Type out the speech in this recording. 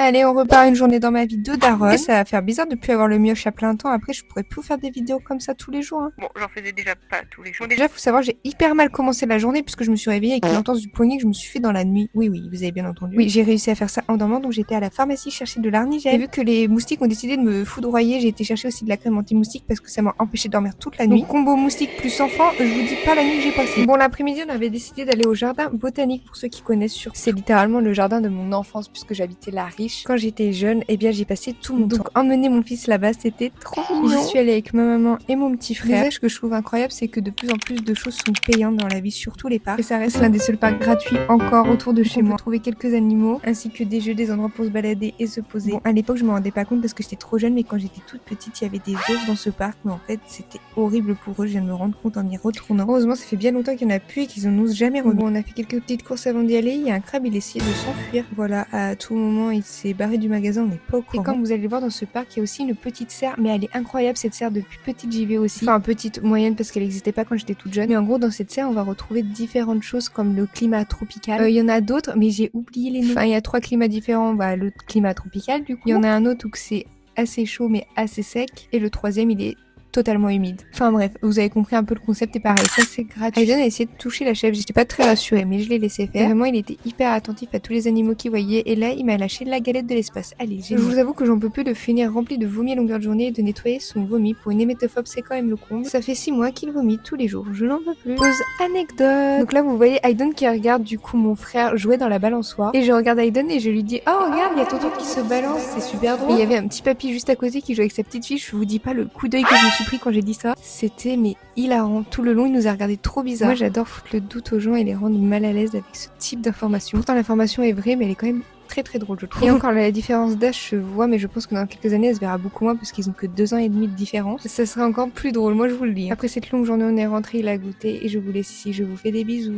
Allez, on repart une journée dans ma vie de daronne. Et ça va faire bizarre de plus avoir le mioche à plein temps. Après, je pourrais plus faire des vidéos comme ça tous les jours. Hein. Bon, j'en faisais déjà pas tous les jours. Bon, déjà, faut savoir, j'ai hyper mal commencé la journée puisque je me suis réveillée avec une entorse du poignet que je me suis fait dans la nuit. Oui, oui, vous avez bien entendu. Oui, j'ai réussi à faire ça en dormant, donc j'étais à la pharmacie chercher de l'arnigel. J'ai vu que les moustiques ont décidé de me foudroyer. J'ai été chercher aussi de la crème anti-moustique parce que ça m'a empêché de dormir toute la nuit. Donc, combo moustique plus enfant, je vous dis pas la nuit que j'ai passée. Bon, l'après-midi, on avait décidé d'aller au jardin botanique pour ceux qui connaissent sur. C'est littéralement le jardin de mon enfance puisque j'habitais la Riche. Quand j'étais jeune, eh bien, j'ai passé tout mon temps. Donc, emmener mon fils là-bas, c'était trop mignon. J'y suis allée avec ma maman et mon petit frère. Mais ce que je trouve incroyable, c'est que de plus en plus de choses sont payantes dans la vie, surtout les parcs. Et ça reste l'un des seuls parcs gratuits encore autour de chez moi. On peut trouver quelques animaux, ainsi que des jeux, des endroits pour se balader et se poser. Bon, à l'époque, je me rendais pas compte parce que j'étais trop jeune, mais quand j'étais toute petite, il y avait des ours dans ce parc. Mais en fait, c'était horrible pour eux. Je viens de me rendre compte en y retournant. Heureusement, ça fait bien longtemps qu'il y en a plus et qu'ils en osent jamais remis. Bon, on a fait quelques petites courses avant d'y aller. Il y a un crabe, il essayait de s'enfuir. Voilà, à tout moment, il s'est barré du magasin, on n'est pas au courant. Et comme vous allez le voir dans ce parc, il y a aussi une petite serre, mais elle est incroyable cette serre. Depuis petite, j'y vais aussi. Enfin, petite, moyenne, parce qu'elle n'existait pas quand j'étais toute jeune. Mais en gros, dans cette serre, on va retrouver différentes choses comme le climat tropical. Il y en a d'autres, mais j'ai oublié les noms. Enfin, il y a 3 climats différents. Bah, le climat tropical, du coup. Il y en a un autre où c'est assez chaud, mais assez sec. Et le troisième, il est totalement humide. Enfin bref, vous avez compris un peu le concept et pareil, ça c'est gratuit. Aiden a essayé de toucher la chèvre, j'étais pas très rassurée, mais je l'ai laissé faire. Vraiment, il était hyper attentif à tous les animaux qu'il voyait et là, il m'a lâché la galette de l'espace. Allez, je vous avoue que j'en peux plus de finir rempli de vomi à longueur de journée et de nettoyer son vomi. Pour une hémétophobe, c'est quand même le comble. Ça fait 6 mois qu'il vomit tous les jours, je n'en peux plus. Pause anecdote. Donc là, vous voyez Aiden qui regarde du coup mon frère jouer dans la balançoire et je regarde Aiden et je lui dis: oh regarde, il y a Tonton qui se balance, c'est super drôle. Et il y avait un petit papy juste à côté qui jouait avec sa petite fille, je vous dis pas le coup d'œil que je me suis pris quand j'ai dit ça. C'était mais hilarant. Tout le long, il nous a regardé trop bizarre. Moi, j'adore foutre le doute aux gens et les rendre mal à l'aise avec ce type d'information. Pourtant, l'information est vraie, mais elle est quand même très très drôle, je trouve. Et encore, la différence d'âge se voit, mais je pense que dans quelques années, elle se verra beaucoup moins parce qu'ils ont que 2 ans et demi de différence. Ça sera encore plus drôle, moi je vous le dis. Après cette longue journée, on est rentré, il a goûté et je vous laisse ici. Je vous fais des bisous.